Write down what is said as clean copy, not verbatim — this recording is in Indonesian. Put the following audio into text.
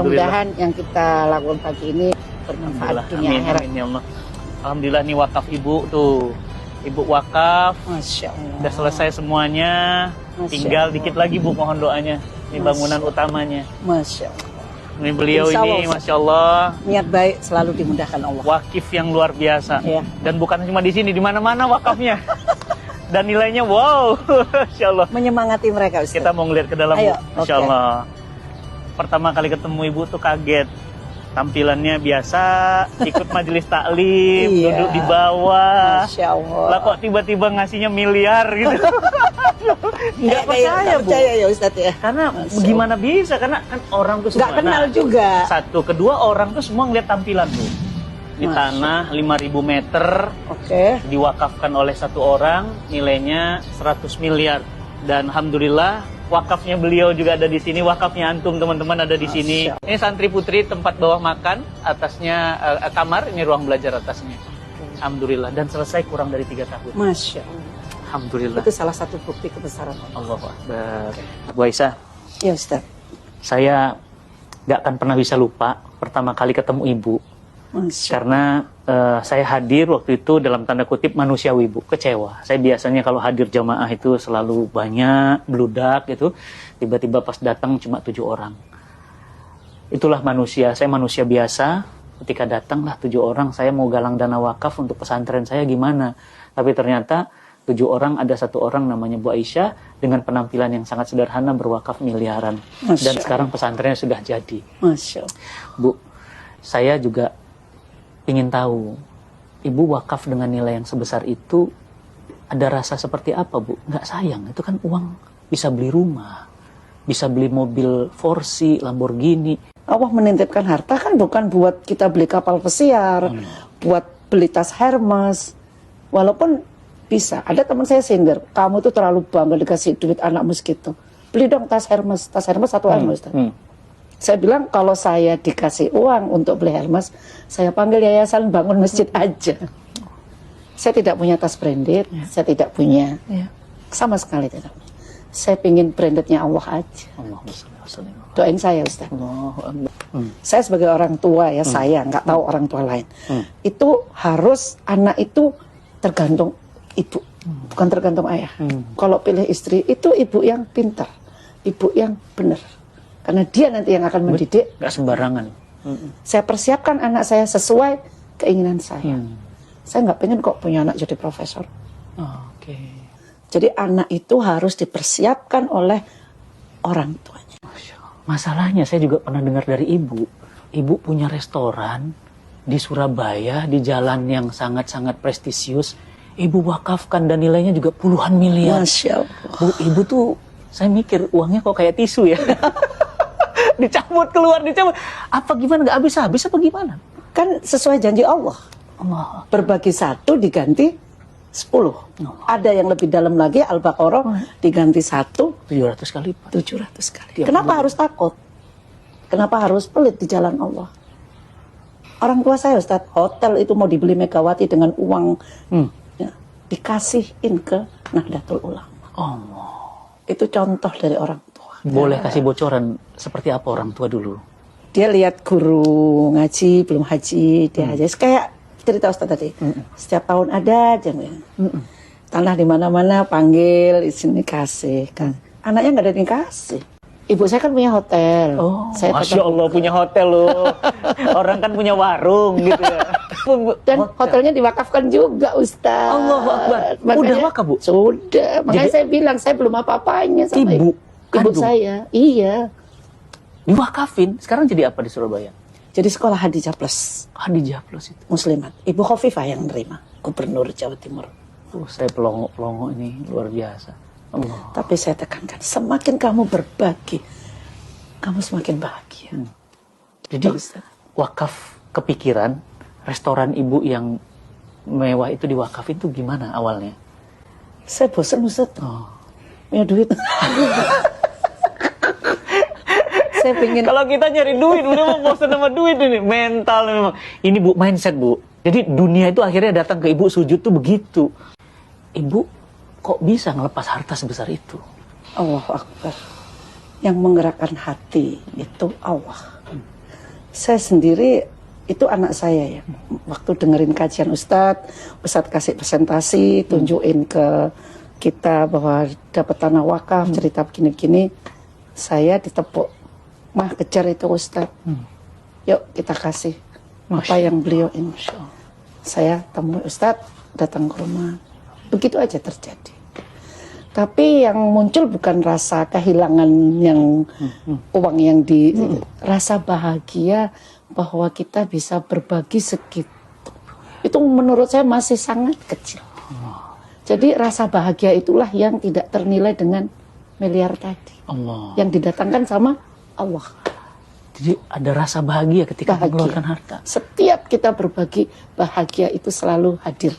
Mudah-mudahan yang kita lakukan pagi ini bermanfaat dunia akhirat. Amin ya Allah. Alhamdulillah nih wakaf ibu tuh. Ibu wakaf. Masya Allah. Udah selesai semuanya. Tinggal dikit lagi Bu, mohon doanya. Ini bangunan utamanya. Masya Allah. Ini beliau Insya Allah, ini Masya Allah. Niat baik selalu dimudahkan Allah. Wakif yang luar biasa. Ya. Dan bukan cuma di sini, di mana-mana wakafnya. Dan nilainya wow. Masya Allah. Menyemangati mereka Ustaz. Kita mau ngeliat ke dalam Ayo, Bu. Masya Allah. Pertama kali ketemu ibu tuh kaget. Tampilannya biasa, ikut majelis taklim, Iya. duduk di bawah. Masya Allah. Lah kok tiba-tiba ngasihnya miliar gitu. Nggak percaya Bu. percaya ya Ustaz ya. Karena Masya gimana bisa? Karena kan orang tuh semua. Nggak kenal Nah, juga. Satu, kedua orang tuh semua ngeliat tampilan Bu. Di Masya. tanah 5.000 meter, Oke. diwakafkan oleh satu orang, nilainya 100 miliar. Dan alhamdulillah wakafnya beliau juga ada di sini, wakafnya antum teman-teman ada di sini. Ini santri putri tempat bawah makan, atasnya kamar, ini ruang belajar atasnya. Alhamdulillah, dan selesai kurang dari 3 tahun. Masya Allah. Alhamdulillah. Itu salah satu bukti kebesaran Allah. Allahu Akbar. Bu Aisyah, Ya Ustaz. saya gak akan pernah bisa lupa pertama kali ketemu ibu. Masya. Karena saya hadir waktu itu dalam tanda kutip manusiawi Bu, kecewa. Saya biasanya kalau hadir jamaah itu selalu banyak, bludak gitu. Tiba-tiba pas datang cuma 7 orang. Itulah manusia, saya manusia biasa. Ketika datanglah 7 orang, saya mau galang dana wakaf untuk pesantren saya gimana. Tapi ternyata 7 orang, ada 1 orang namanya Bu Aisyah dengan penampilan yang sangat sederhana berwakaf miliaran. Dan sekarang pesantrennya sudah jadi. Masya Allah. Bu, saya juga ingin tahu, ibu wakaf dengan nilai yang sebesar itu ada rasa seperti apa Bu? Nggak sayang, itu kan uang bisa beli rumah, bisa beli mobil Forsi, Lamborghini. Allah menitipkan harta kan bukan buat kita beli kapal pesiar, buat beli tas Hermes. Walaupun bisa, ada teman saya sindir, kamu tuh terlalu bangga dikasih duit anakmu segitu. Beli dong tas Hermes 1 M Ustaz. Saya bilang kalau saya dikasih uang untuk beli Hermes, saya panggil yayasan bangun masjid aja. Saya tidak punya tas branded, saya tidak punya, sama sekali tidak. Saya pingin brandednya Allah aja. Doain saya Ustaz. Saya sebagai orang tua ya, saya nggak tahu orang tua lain. Itu harus anak itu tergantung ibu, bukan tergantung ayah. Kalau pilih istri itu ibu yang pintar, ibu yang benar. Karena dia nanti yang akan mendidik. Nggak sembarangan. Saya persiapkan anak saya sesuai keinginan saya. Saya nggak pengen kok punya anak jadi profesor. Oke. Jadi anak itu harus dipersiapkan oleh orang tuanya. Masalahnya saya juga pernah dengar dari ibu. Ibu punya restoran di Surabaya, di jalan yang sangat-sangat prestisius. Ibu wakafkan dan nilainya juga puluhan miliar. Masya Allah. Bu, ibu tuh, saya mikir uangnya kok kayak tisu ya. Dicabut keluar, dicabut. Apa gimana, nggak habis-habis apa gimana? Kan sesuai janji Allah. Allah. Berbagi 1 diganti 10. Ada yang lebih dalam lagi, Al-Baqarah diganti 1 700 kali Pak. 700 kali. Kenapa harus takut? Kenapa harus pelit di jalan Allah? Orang tua saya Ustaz, hotel itu mau dibeli Megawati dengan uang ya, dikasihin ke Nahdlatul Ulama. Allah. Itu contoh dari orang tua. Boleh kasih bocoran seperti apa orang tua dulu? Dia lihat guru ngaji belum haji, dia haji. Kayak cerita Ustaz tadi. Setiap tahun ada aja. Tanah di mana-mana panggil, di sini kasih kan. Anaknya nggak ada yang kasih. Ibu saya kan punya hotel. Oh, saya Masya Allah punya hotel loh. Orang kan punya warung gitu ya. Dan hotelnya diwakafkan juga Ustaz. Allahu Akbar. Udah wakaf Bu? Sudah. Makanya Jadi, saya bilang saya belum apa-apanya sama ibu ibu kandung saya. Iya. Diwakafin. Sekarang jadi apa di Surabaya? Jadi sekolah Hadijah Plus. Hadijah Plus itu. Muslimat. Ibu Khofifah yang nerima. Gubernur Jawa Timur. Saya pelongo-pelongo ini luar biasa. Allah. Tapi saya tekankan, semakin kamu berbagi, kamu semakin bahagia. Jadi wakaf kepikiran, restoran ibu yang mewah itu diwakafin itu gimana awalnya? Saya bosan Ustaz. Punya duit. Saya pengen. Kalau kita nyari duit, udah mau bosan sama duit ini. Mental memang. Ini Bu, mindset Bu. Jadi dunia itu akhirnya datang ke ibu sujud tuh begitu. Ibu kok bisa ngelepas harta sebesar itu? Allahu Akbar. Yang menggerakkan hati itu Allah. Saya sendiri itu anak saya ya. Waktu dengerin kajian Ustadz kasih presentasi, tunjukin ke kita bahwa dapat tanah wakaf, cerita begini-begini, saya ditepuk, mah kejar itu Ustadz, yuk kita kasih apa yang beliau ini. Saya temui Ustadz, datang ke rumah, begitu aja terjadi. Tapi yang muncul bukan rasa kehilangan yang uang yang rasa bahagia bahwa kita bisa berbagi segitu. Itu menurut saya masih sangat kecil. Jadi rasa bahagia itulah yang tidak ternilai dengan miliar tadi. Allah. Yang didatangkan sama Allah. Jadi ada rasa bahagia ketika mengeluarkan harta. Setiap kita berbagi, bahagia itu selalu hadir.